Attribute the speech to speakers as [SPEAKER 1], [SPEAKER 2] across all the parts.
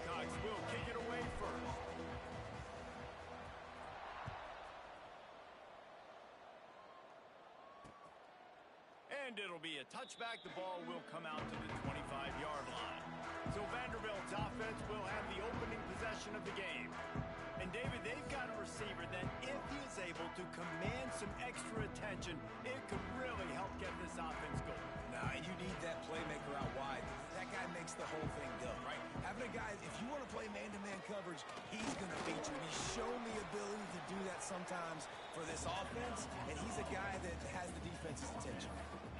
[SPEAKER 1] Gamecocks will kick it away first. And it'll be a touchback. The ball will come out to the 25-yard line. So Vanderbilt's offense will have the opening possession of the game. And, David, they've got a receiver that if he is able to command some extra attention, it could really help get this offense going.
[SPEAKER 2] Nah, you need that playmaker out wide. That guy makes the whole thing go, right? Having a guy, if you want to play man-to-man coverage, he's going to beat you. And he's shown the ability to do that sometimes for this offense, and he's a guy that has the defense's attention.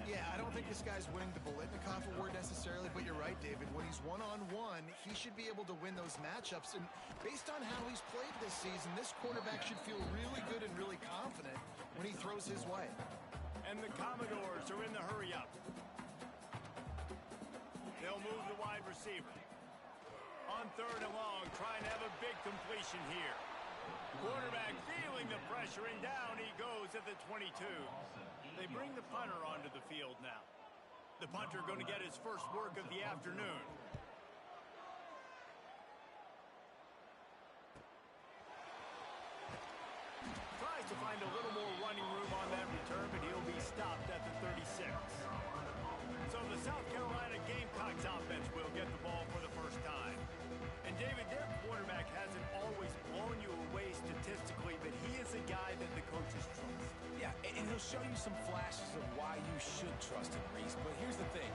[SPEAKER 3] Yeah, I don't think this guy's winning the Biletnikoff Award necessarily, but you're right, David. When he's one-on-one, he should be able to win those matchups. And based on how he's played this season, this quarterback should feel really good and really confident when he throws his way.
[SPEAKER 1] And the Commodores are in the hurry-up. They'll move the wide receiver. On 3rd and long, trying to have a big completion here. Quarterback feeling the pressure, and down he goes at the 22. They bring the punter onto the field now. The punter going to get his first work of the afternoon. Tries to find a little more running room on that return, but he'll be stopped at the 36. So the South Carolina Gamecocks offense will get the ball for the first time. And David, their quarterback hasn't always blown you away statistically, but he is a guy that the coaches trust.
[SPEAKER 2] Yeah, and he'll show you some flashes of why you should trust him, Reese. But here's the thing.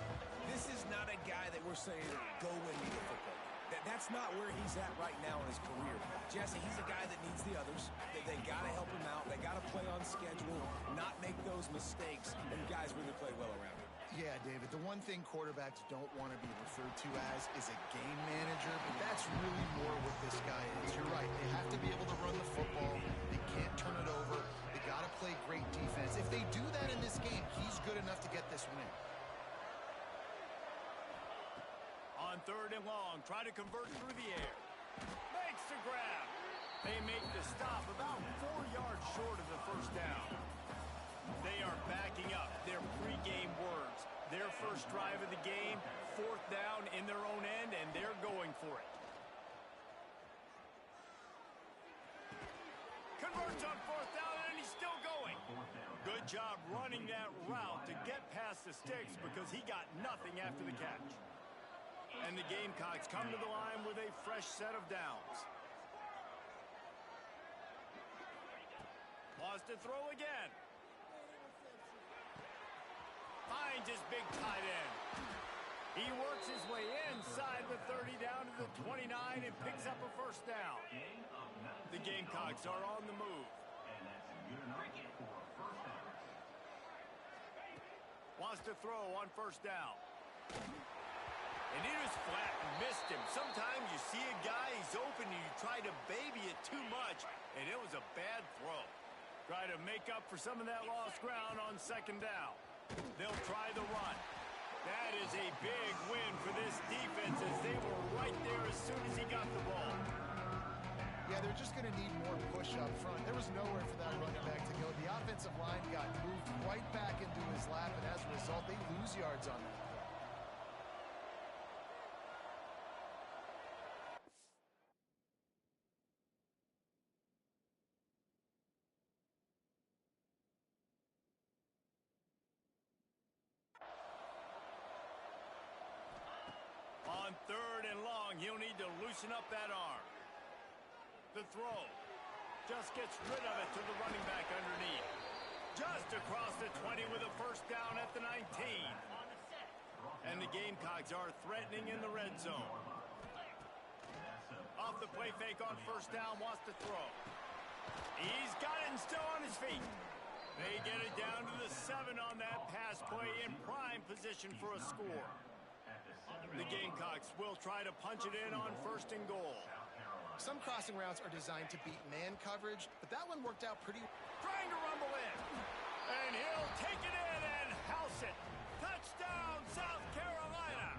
[SPEAKER 2] This is not a guy that we're saying, go win me the football. That's not where he's at right now in his career. Jesse, he's a guy that needs the others. They got to help him out. They got to play on schedule, not make those mistakes, and guys really play well around him.
[SPEAKER 3] Yeah, David, the one thing quarterbacks don't want to be referred to as is a game manager, but that's really more what this guy is. You're right. They have to be able to run the football. They can't turn it over. They got to play great defense. If they do that in this game, he's good enough to get this win.
[SPEAKER 1] On 3rd and long, try to convert through the air. Makes the grab. They make the stop about 4 yards short of the first down. They are backing up their pregame words. Their first drive of the game, 4th down in their own end, and they're going for it. Converts on 4th down, and he's still going. Good job running that route to get past the sticks because he got nothing after the catch. And the Gamecocks come to the line with a fresh set of downs. Wants to throw again. Finds his big tight end. He works his way inside the 30 down to the 29 and picks up a first down. The Gamecocks are on the move. Wants to throw on 1st down. And he was flat and missed him. Sometimes you see a guy, he's open, and you try to baby it too much, and it was a bad throw. Try to make up for some of that lost ground on 2nd down. They'll try the run. That is a big win for this defense as they were right there as soon as he got the ball.
[SPEAKER 3] Yeah, they're just going to need more push up front. There was nowhere for that running back to go. The offensive line got moved right back into his lap, and as a result, they lose yards on that.
[SPEAKER 1] On 3rd and long, he'll need to loosen up that arm. The throw just gets rid of it to the running back underneath. Just across the 20 with a first down at the 19. And the Gamecocks are threatening in the red zone. Off the play fake on 1st down, wants to throw. He's got it and still on his feet. They get it down to the 7 on that pass play in prime position for a score. The Gamecocks will try to punch it in on 1st and goal.
[SPEAKER 3] Some crossing routes are designed to beat man coverage, but that one worked out pretty.
[SPEAKER 1] Trying to rumble in. And he'll take it in and house it. Touchdown, South Carolina.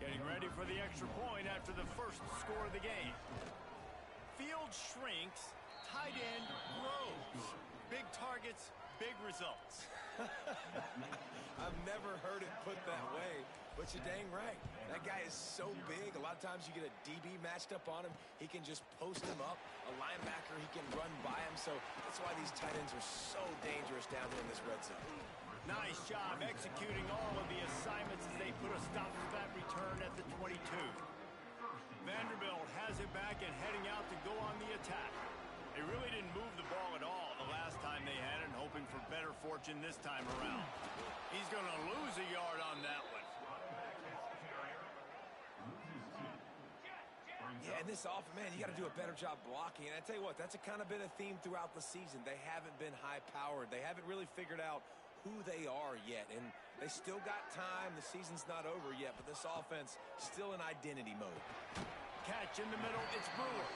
[SPEAKER 1] Getting ready for the extra point after the first score of the game. Field shrinks, tight end grows. Big targets, big results.
[SPEAKER 2] I've never heard it put that way, but But you're dang right. That guy is so big. A lot of times you get a DB matched up on him. He can just post him up. A linebacker, he can run by him. So that's why these tight ends are so dangerous down here in this red zone.
[SPEAKER 1] Nice job executing all of the assignments as they put a stop to that return at the 22. Vanderbilt has it back and heading out to go on the attack. They really didn't move the ball at all the last time they had it, hoping for better fortune this time around. He's going to lose a yard on that one.
[SPEAKER 2] Yeah, and this offense, man, you got to do a better job blocking. And I tell you what, that's a kind of been a theme throughout the season. They haven't been high-powered. They haven't really figured out who they are yet. And they still got time. The season's not over yet, but this offense still in identity mode.
[SPEAKER 1] Catch in the middle. It's Brewer.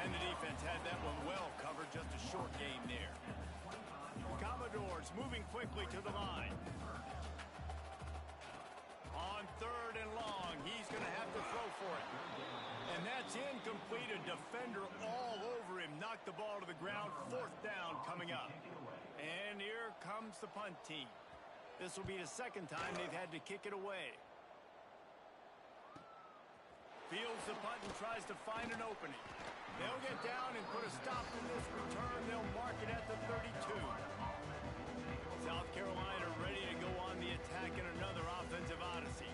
[SPEAKER 1] And the defense had that one well covered. Just a short game there. Commodores moving quickly to the line. On 3rd and long, he's going to have to throw for it. And that's incomplete. A defender all over him. Knocked the ball to the ground. 4th down coming up. And here comes the punt team. This will be the second time they've had to kick it away. Fields the punt and tries to find an opening. They'll get down and put a stop to this return. They'll mark it at the 32. South Carolina ready to go on the attack in another offensive odyssey.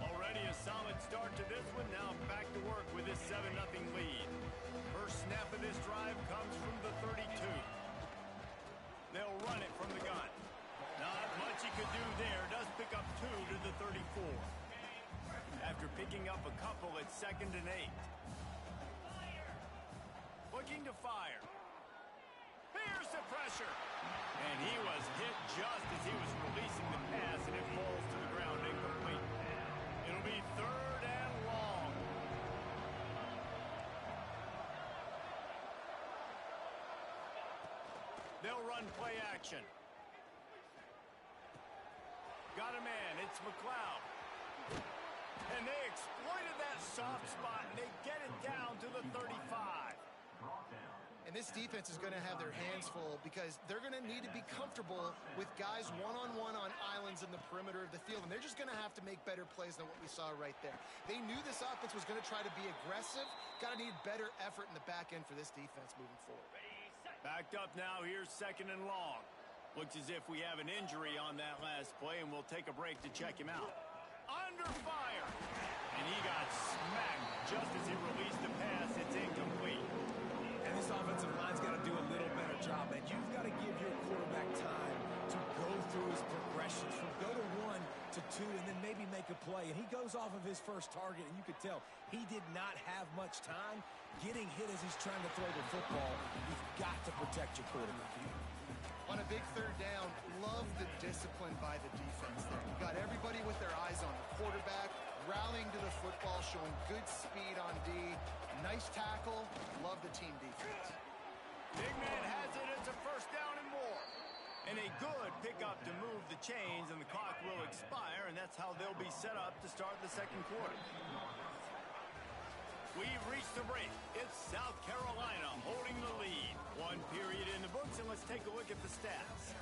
[SPEAKER 1] Already a solid start to this one. Now back to work with this 7-0 lead. First snap of this drive comes from the 32. They'll run it from the gun. Not much he could do there. Does pick up 2 to the 34. After picking up a couple at 2nd and 8. Looking to fire. Here's the pressure. And he was hit just as he was releasing the pass, and it falls to the ground incomplete. It'll be 3rd and long. They'll run play action. Got a man. It's McLeod. And they exploited that soft spot, and they get it down to the 35.
[SPEAKER 3] And this defense is going to have their hands full because they're going to need to be comfortable with guys one-on-one on islands in the perimeter of the field. And they're just going to have to make better plays than what we saw right there. They knew this offense was going to try to be aggressive. Got to need better effort in the back end for this defense moving forward.
[SPEAKER 1] Backed up now. Here's 2nd and long. Looks as if we have an injury on that last play, and we'll take a break to check him out. Under fire. And he got smacked just as he released the pass. It's incomplete.
[SPEAKER 2] And this offensive line's got to do a little better job, man. You've got to give your quarterback time to go through his progressions from go to 1 to 2 and then maybe make a play. And he goes off of his first target, and you could tell he did not have much time getting hit as he's trying to throw the football. You've got to protect your quarterback.
[SPEAKER 3] On a big 3rd down, love the discipline by the defense there. You got everybody with their eyes on the quarterback, rallying to the football, showing good speed on D. Nice tackle. Love the team defense.
[SPEAKER 1] Big man has it. It's a 1st down and more. And a good pickup to move the chains, and the clock will expire, and that's how they'll be set up to start the 2nd quarter. We've reached the break. It's South Carolina holding the lead. 1 period in the books, and let's take a look at the stats.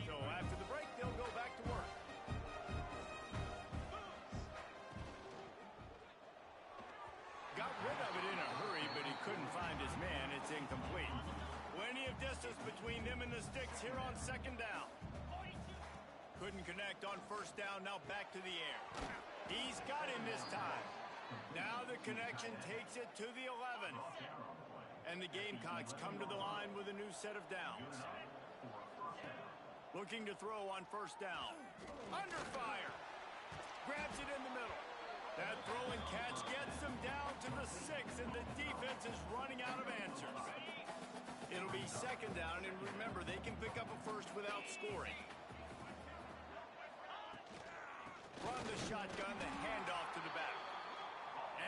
[SPEAKER 1] So after the break, they'll go back to work. Got rid of it in a hurry, but he couldn't find his man. It's incomplete. Plenty of distance between them and the sticks here on 2nd down. Couldn't connect on 1st down. Now back to the air. He's got him this time. Now the connection takes it to the 11. And the Gamecocks come to the line with a new set of downs. Looking to throw on 1st down. Under fire. Grabs it in the middle. That throw and catch gets them down to the 6, and the defense is running out of answers. It'll be 2nd down, and remember, they can pick up a 1st without scoring. From the shotgun, the handoff to the back.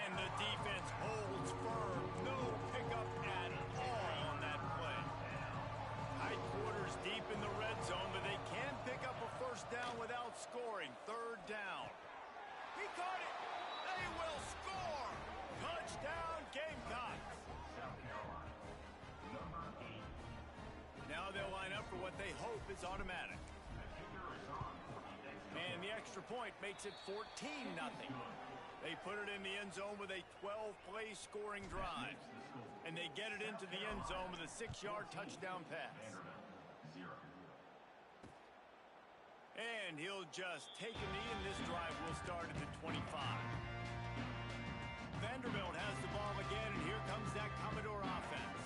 [SPEAKER 1] And the defense holds firm. No pickup at all on that play. Tight quarters deep in the red zone, but they can pick up a 1st down without scoring. 3rd down. He caught it. what they hope is automatic. And the extra point makes it 14-0. They put it in the end zone with a 12-play scoring drive. And they get it into the end zone with a 6-yard touchdown pass. And he'll just take a knee, and this drive will start at the 25. Vanderbilt has the ball again, and here comes that Commodore offense.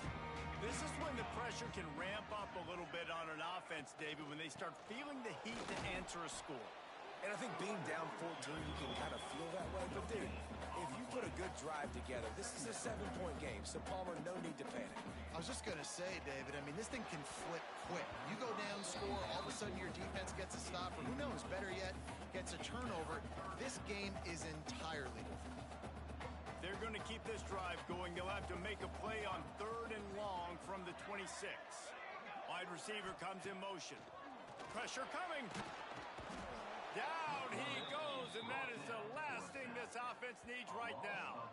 [SPEAKER 1] This is when the pressure can ramp up a little bit on an offense, David, when they start feeling the heat to answer a score.
[SPEAKER 2] And I think being down 14, you can kind of feel that way. But, dude, if you put a good drive together, this is a 7-point game. So, Palmer, no need to panic.
[SPEAKER 3] I was just going to say, David, I mean, this thing can flip quick. You go down, score, all of a sudden your defense gets a stop, or who knows, better yet, gets a turnover. This game is entirely different.
[SPEAKER 1] They're going to keep this drive going. They'll have to make a play on 3rd and long from the 26. Wide receiver comes in motion. Pressure coming. Down he goes, and that is the last thing this offense needs right now.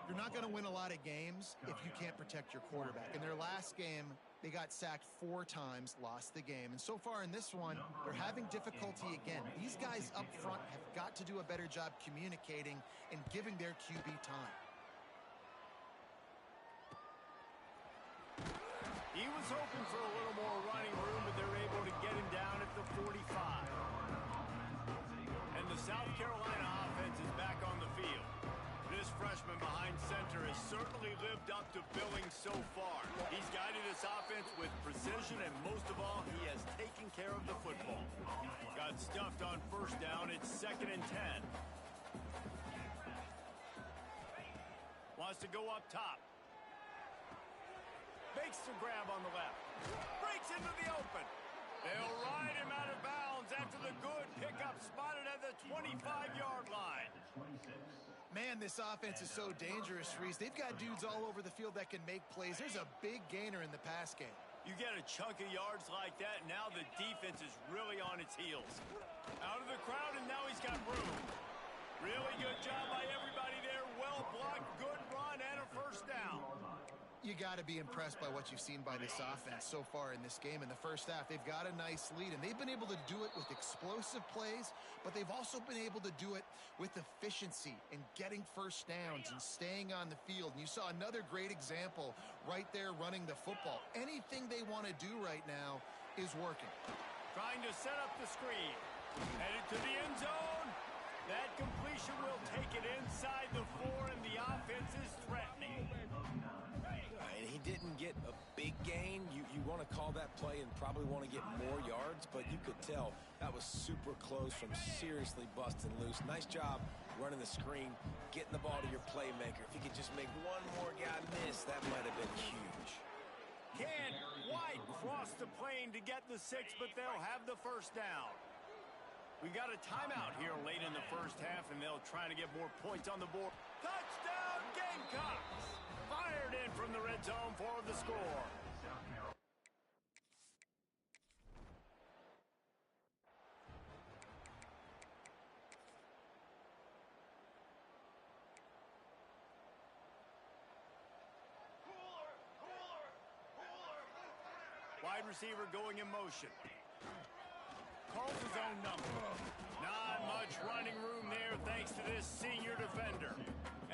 [SPEAKER 3] You're not going to win a lot of games if you can't protect your quarterback. In their last game, they got sacked 4 times, lost the game. And so far in this one, they're having difficulty again. These guys up front have got to do a better job communicating and giving their QB time.
[SPEAKER 1] He was hoping for a little more running room, but they're able to get him down at the 45. And the South Carolina offense is back on the field. This freshman behind center has certainly lived up to billing so far. He's guided this offense with precision, and most of all, he has taken care of the football. Got stuffed on 1st down. It's 2nd and 10. Wants to go up top. Makes the grab on the left. Breaks into the open. They'll ride him out of bounds after the good pickup spotted at the 25-yard line.
[SPEAKER 3] Man, this offense is so dangerous, Reese. They've got dudes all over the field that can make plays. There's a big gainer in the pass game.
[SPEAKER 1] You get a chunk of yards like that, and now the defense is really on its heels. Out of the crowd, and now he's got room. Really good job by everybody there. Well blocked, good run, and a 1st down.
[SPEAKER 3] You got to be impressed by what you've seen by this offense so far in this game. In the first half, they've got a nice lead, and they've been able to do it with explosive plays, but they've also been able to do it with efficiency and getting 1st downs and staying on the field. And you saw another great example right there running the football. Anything they want to do right now is working.
[SPEAKER 1] Trying to set up the screen. Headed to the end zone. That completion will take it inside the 4, and the offense is threatening.
[SPEAKER 2] And he didn't get a big gain. You want to call that play and probably want to get more yards, but you could tell that was super close from seriously busting loose. Nice job running the screen, getting the ball to your playmaker. If he could just make one more guy miss, that might have been huge.
[SPEAKER 1] Can White cross the plane to get the 6, but they'll have the 1st down. We got a timeout here late in the first half, and they'll try to get more points on the board. Touchdown, Gamecocks! Fired in from the red zone for the score. Wide receiver going in motion. Calls his own number. Not much running room there thanks to this senior defender.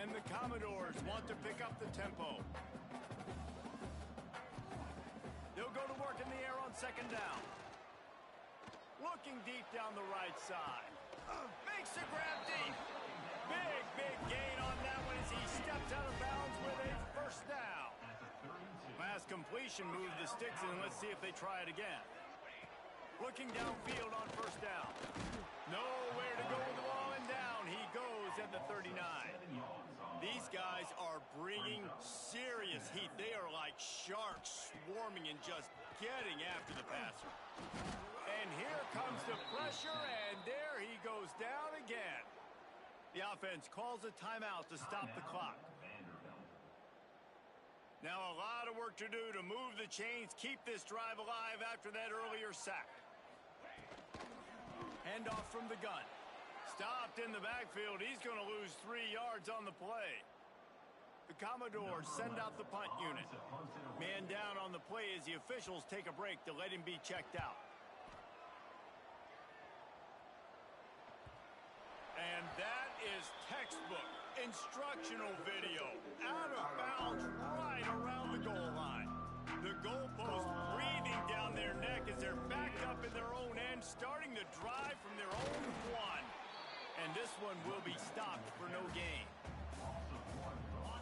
[SPEAKER 1] And the Commodores want to pick up the tempo. They'll go to work in the air on 2nd down. Looking deep down the right side. Makes the grab deep. Big gain on that one as he steps out of bounds with a 1st down. Pass completion moved the sticks, and let's see if they try it again. Looking downfield on 1st down. Nowhere to go with the ball, and down he goes at the 39. These guys are bringing serious heat. They are like sharks swarming and just getting after the passer. And here comes the pressure, and there he goes down again. The offense calls a timeout to stop the clock. Now a lot of work to do to move the chains, keep this drive alive after that earlier sack. Handoff from the gun. Stopped in the backfield. He's going to lose 3 yards on the play. The Commodores send out the punt unit. Man down on the play as the officials take a break to let him be checked out. And that is textbook instructional video. Out of bounds right around the goal line. The goalpost breathing down their neck as they're backed up in their own end, starting to drive from their own one. And this one will be stopped for no gain.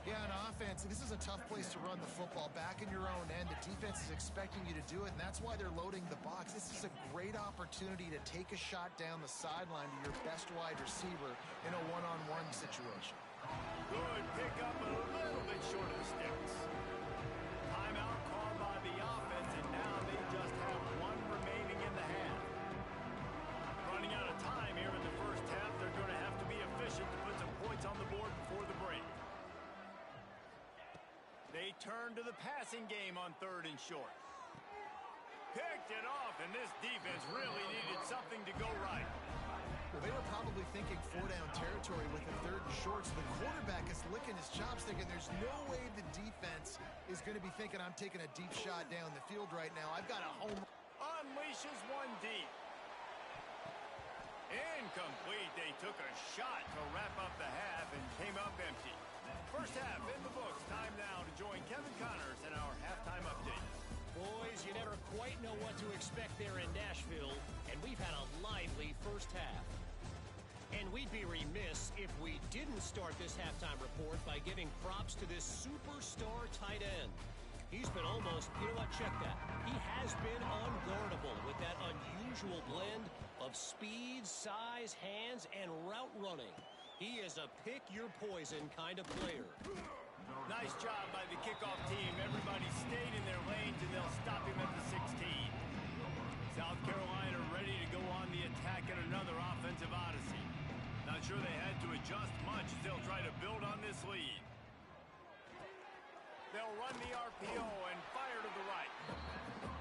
[SPEAKER 3] Yeah, on offense, this is a tough place to run the football. Back in your own end, the defense is expecting you to do it, and that's why they're loading the box. This is a great opportunity to take a shot down the sideline to your best wide receiver in a one-on-one situation.
[SPEAKER 1] Good pickup, a little bit short of the sticks. Timeout called by the offense, and now they just have one remaining in the half. Running out of time here in the first half, they're going to have to be efficient to put some points on the board before the break. They turn to the passing game on 3rd and short. Picked it off, and this defense really needed something to go right.
[SPEAKER 3] Well, they were probably thinking 4-down territory with a 3rd and short, so the quarterback is licking his chops thinking there's no way the defense is going to be thinking I'm taking a deep shot down the field right now. I've got a home.
[SPEAKER 1] Unleashes one deep. Incomplete. They took a shot to wrap up the half and came up empty. First half in the books. Time now to join Kevin Connors in our halftime update.
[SPEAKER 4] Boys, you never quite know what to expect there in Nashville, and we've had a lively first half. And we'd be remiss if we didn't start this halftime report by giving props to this superstar tight end. He's been almost, you know what, check that. He has been unguardable with that unusual blend of speed, size, hands, and route running. He is a pick-your-poison kind of player.
[SPEAKER 1] Nice job by the kickoff team. Everybody stayed in their lanes, and they'll stop him at the 16. South Carolina ready to go on the attack in another offensive odyssey. Not sure they had to adjust much as they'll try to build on this lead. They'll run the RPO and fire to the right.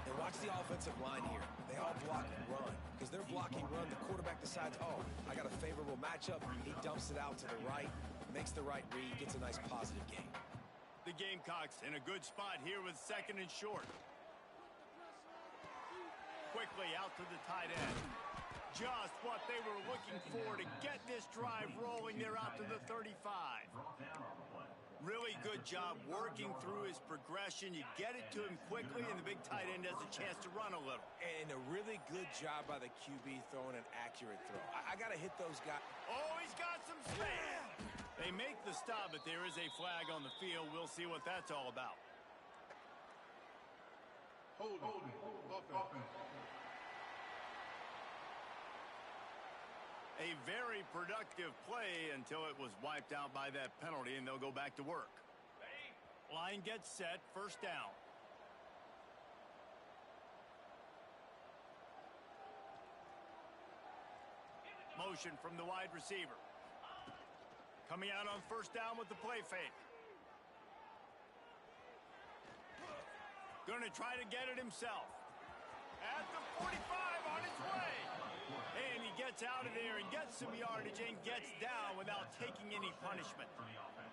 [SPEAKER 2] And watch the offensive line here. They all block and run. Because they're blocking run, the quarterback decides, oh, I got a favorable matchup. He dumps it out to the right, makes the right read, gets a nice positive gain.
[SPEAKER 1] The Gamecocks in a good spot here with 2nd and short. Quickly out to the tight end. Just what they were looking for to get this drive rolling. They're out to the 35. Really good job working through his progression. You get it to him quickly, and the big tight end has a chance to run a little.
[SPEAKER 2] And a really good job by the QB throwing an accurate throw. I got to hit those guys.
[SPEAKER 1] Oh, he's got some speed. They make the stop, but there is a flag on the field. We'll see what that's all about.
[SPEAKER 5] Holding. Offense.
[SPEAKER 1] A very productive play until it was wiped out by that penalty, and they'll go back to work. Line gets set, 1st down. Motion from the wide receiver. Coming out on 1st down with the play fake. Going to try to get it himself. At the 45 on his way. And he gets out of there and gets some yardage and gets down without taking any punishment.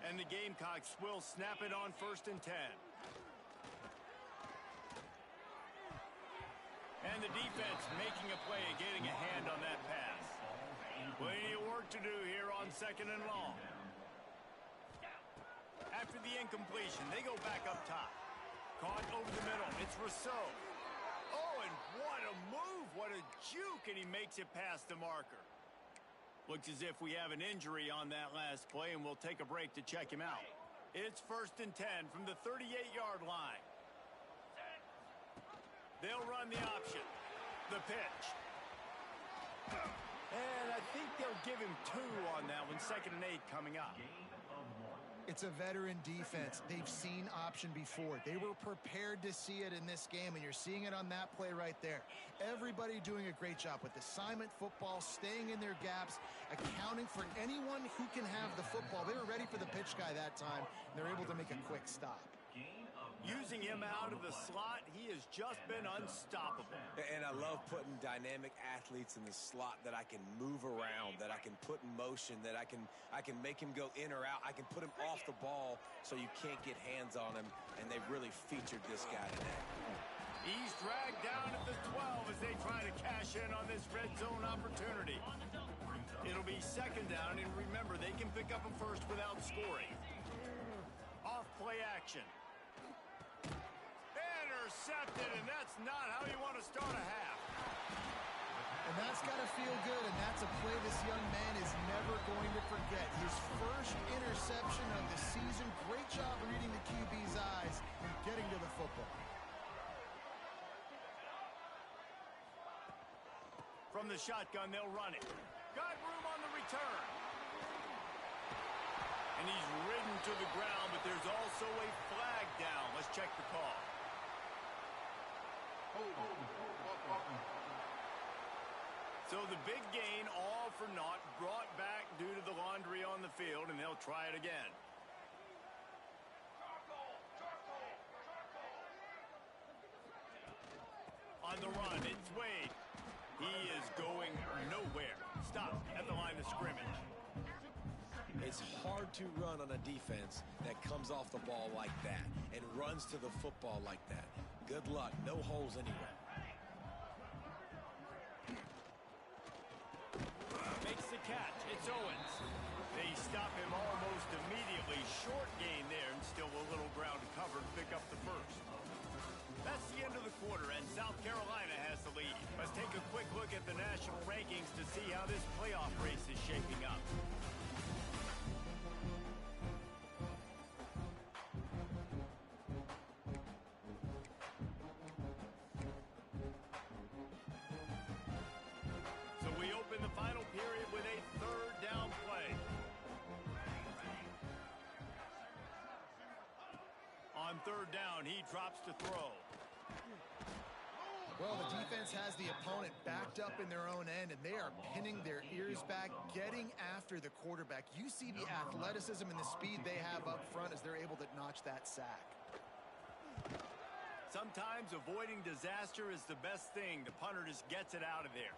[SPEAKER 1] And the Gamecocks will snap it on 1st and 10. And the defense making a play, getting a hand on that pass. Plenty of work to do here on 2nd and long. After the incompletion, they go back up top. Caught over the middle. It's Rousseau. Oh, and what a move. What a juke, and he makes it past the marker. Looks as if we have an injury on that last play, and we'll take a break to check him out. It's 1st and 10 from the 38-yard line. They'll run the option. The pitch. And I think they'll give him 2 on that one. 2nd and 8 coming up.
[SPEAKER 3] It's a veteran defense. They've seen option before. They were prepared to see it in this game, and you're seeing it on that play right there. Everybody doing a great job with assignment football, staying in their gaps, accounting for anyone who can have the football. They were ready for the pitch guy that time, and they're able to make a quick stop.
[SPEAKER 1] Using him out of the slot, he has just been unstoppable.
[SPEAKER 2] And I love putting dynamic athletes in the slot that I can move around, that I can put in motion, that I can make him go in or out. I can put him off the ball so you can't get hands on him, and they've really featured this guy today.
[SPEAKER 1] He's dragged down at the 12 as they try to cash in on this red zone opportunity. It'll be second down, and remember, they can pick up a first without scoring. Off play action. Intercepted, and that's not how you want to start a half.
[SPEAKER 3] And that's got to feel good, and that's a play this young man is never going to forget. His first interception of the season. Great job reading the QB's eyes and getting to the football.
[SPEAKER 1] From the shotgun, they'll run it. Got room on the return. And he's ridden to the ground, but there's also a flag down. Let's check the call. So the big gain, all for naught, brought back due to the laundry on the field, and they'll try it again. On the run, it's Wade. He is going nowhere. Stop at the line of scrimmage.
[SPEAKER 2] It's hard to run on a defense that comes off the ball like that and runs to the football like that. Good luck. No holes anywhere.
[SPEAKER 1] Makes the catch. It's Owens. They stop him almost immediately. Short gain there, and still a little ground to cover to pick up the first. That's the end of the quarter, and South Carolina has the lead. Let's take a quick look at the national rankings to see how this playoff race is shaping up. So we open the final period with a third down play. On third down, he drops to throw.
[SPEAKER 3] Well, the defense has the opponent backed up in their own end, and they are pinning their ears back, getting after the quarterback. You see the athleticism and the speed they have up front as they're able to notch that sack.
[SPEAKER 1] Sometimes avoiding disaster is the best thing. The punter just gets it out of there.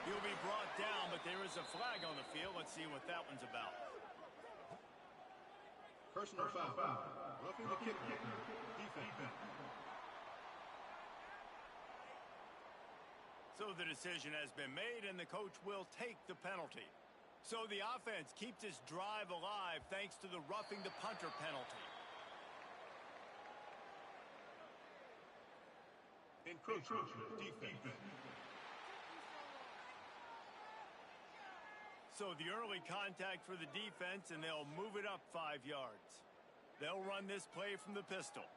[SPEAKER 1] He'll be brought down, but there is a flag on the field. Let's see what that one's about.
[SPEAKER 5] Personal foul. Roughing the kicker. Defense.
[SPEAKER 1] So the decision has been made, and the coach will take the penalty. So the offense keeps this drive alive thanks to the roughing the punter penalty.
[SPEAKER 5] Encroachment. Defense.
[SPEAKER 1] So the early contact for the defense, and they'll move it up 5 yards. They'll run this play from the pistol.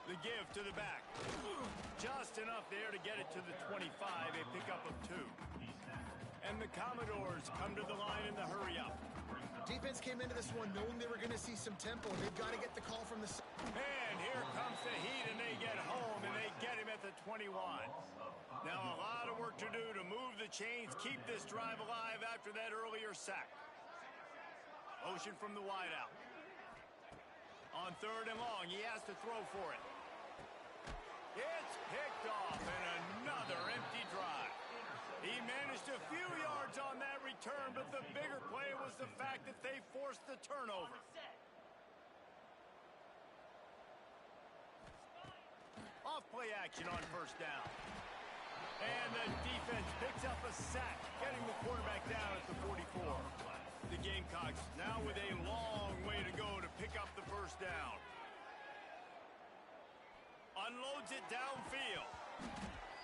[SPEAKER 1] The give to the back. Just enough there to get it to the 25, a pickup of 2. And the Commodores come to the line in the hurry-up.
[SPEAKER 3] Defense came into this one knowing they were going to see some tempo. They've got to get the call from the...
[SPEAKER 1] And here comes the heat, and they get home, and they get him at the 21. Now a lot of work to do to move the chains, keep this drive alive after that earlier sack. Motion from the wideout. On third and long, he has to throw for it. It's picked off, and another empty drive. He managed a few yards on that return, but the bigger play was the fact that they forced the turnover. Off play action on first down. And the defense picks up a sack, getting the quarterback down at the 44. The Gamecocks now with a long way to go to pick up the first down. Unloads it downfield.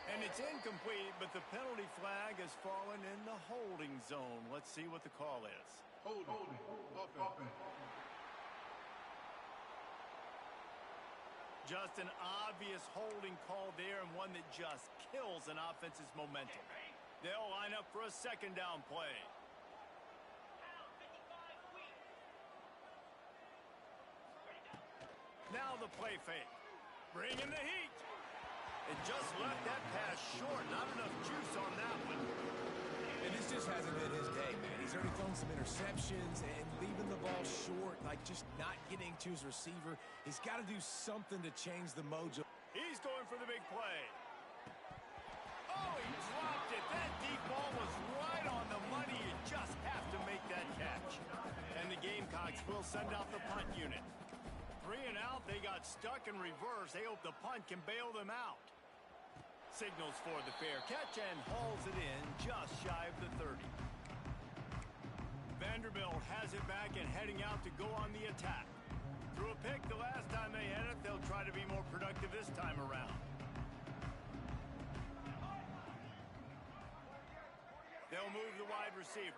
[SPEAKER 1] And it's incomplete, but the penalty flag has fallen in the holding zone. Let's see what the call is.
[SPEAKER 5] Holding. Offense.
[SPEAKER 1] Just an obvious holding call there, and one that just kills an offense's momentum. They'll line up for a second down play. Now the play fake. Bring in the heat. It just left that pass short. Not enough juice on that one.
[SPEAKER 2] And this just hasn't been his day, man. He's already thrown some interceptions and leaving the the ball short, like just not getting to his receiver. He's got to do something to change the mojo.
[SPEAKER 1] He's going for the big play. Oh, he dropped it. That deep ball was right on the money. You just have to make that catch. And the Gamecocks will send out the punt unit. 3 and out, they got stuck in reverse. They hope the punt can bail them out. Signals for the fair catch and hauls it in just shy of the 30. Vanderbilt has it back and heading out to go on the attack. Threw a pick the last time they had it. They'll try to be more productive this time around. They'll move the wide receiver.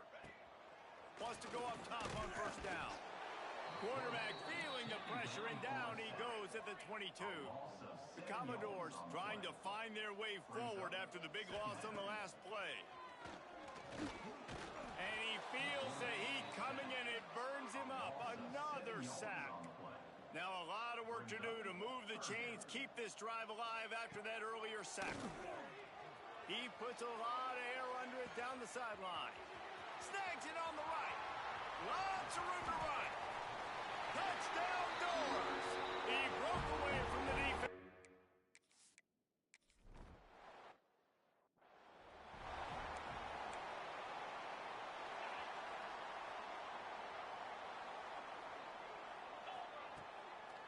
[SPEAKER 1] Wants to go up top on first down. Quarterback feeling the pressure, and down he goes at the 22. The Commodores trying to find their way forward after the big loss on the last play. And he feels the heat coming, and it burns him up. Another sack. Now a lot of work to do to move the chains, keep this drive alive after that earlier sack. He puts a lot of air under it down the sideline. Snags it on the right. Lots of room to run. Touchdown Doors. He broke away from the defense.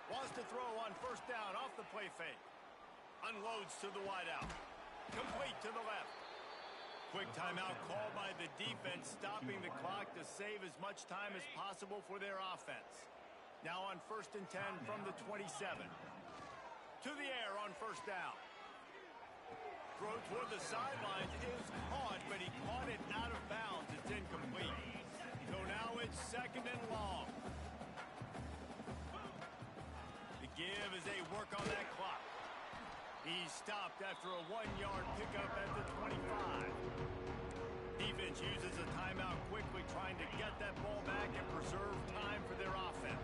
[SPEAKER 1] Wants to throw on first down off the play fake. Unloads to the wideout. Complete to the left. Quick timeout called by the defense, stopping the clock to save as much time as possible for their offense. Now on 1st and 10 from the 27. To the air on first down. Throw toward the sidelines is caught, but he caught it out of bounds. It's incomplete. So now it's 2nd and long. The give as they work on that clock. He stopped after a 1-yard pickup at the 25. Defense uses a timeout quickly, trying to get that ball back and preserve time for their offense.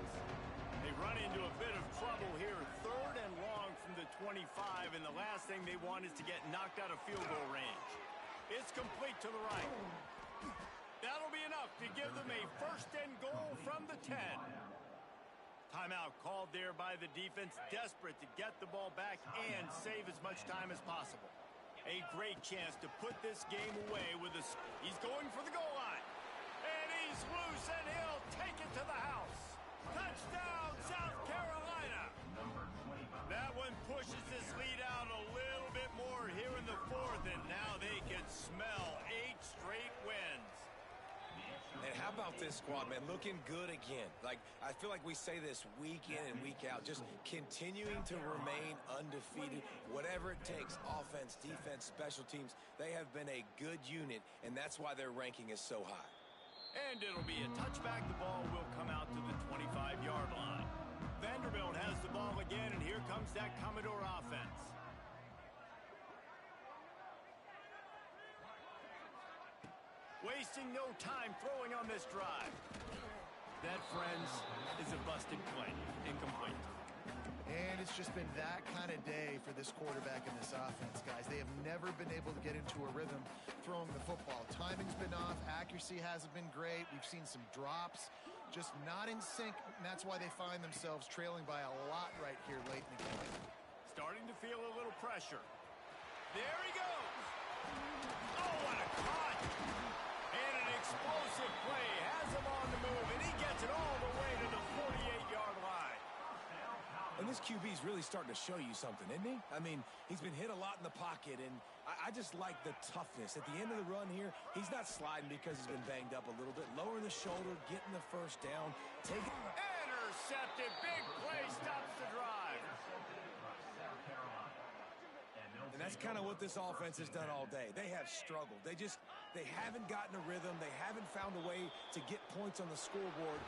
[SPEAKER 1] They run into a bit of trouble here, 3rd and long from the 25, and the last thing they want is to get knocked out of field goal range. It's complete to the right. That'll be enough to give them a 1st and goal from the 10. Timeout called there by the defense, desperate to get the ball back and save as much time as possible. A great chance to put this game away with a... He's going for the goal line. And he's loose, and he'll take it to the house. Touchdown, South Carolina. That one pushes this lead out a little bit more here in the 4th, and now they can smell 8 straight wins.
[SPEAKER 2] And how about this squad, man? Looking good again. Like, I feel like we say this week in and week out, just continuing to remain undefeated, whatever it takes, offense, defense, special teams. They have been a good unit, and that's why their ranking is so high.
[SPEAKER 1] And it'll be a touchback. The ball will come out to the 25-yard line. Vanderbilt has the ball again, and here comes that Commodore offense. Wasting no time throwing on this drive. That, friends, is a busted play. Incomplete.
[SPEAKER 3] And it's just been that kind of day for this quarterback and this offense, guys. They have never been able to get into a rhythm throwing the football. Timing's been off. Accuracy hasn't been great. We've seen some drops. Just not in sync, and that's why they find themselves trailing by a lot right here late in the game.
[SPEAKER 1] Starting to feel a little pressure. There he goes. Oh, what a cut. And an explosive play. Has him on the move, and he gets it all the way to the 48-yard line.
[SPEAKER 2] And this QB's really starting to show you something, isn't he? I mean, he's been hit a lot in the pocket, and I just like the toughness. At the end of the run here, he's not sliding because he's been banged up a little bit. Lowering the shoulder, getting the first down, taking...
[SPEAKER 1] Intercepted. Big play stops the drive.
[SPEAKER 2] And that's kind of what this offense has done all day. They have struggled. They haven't gotten a rhythm. They haven't found a way to get points on the scoreboard.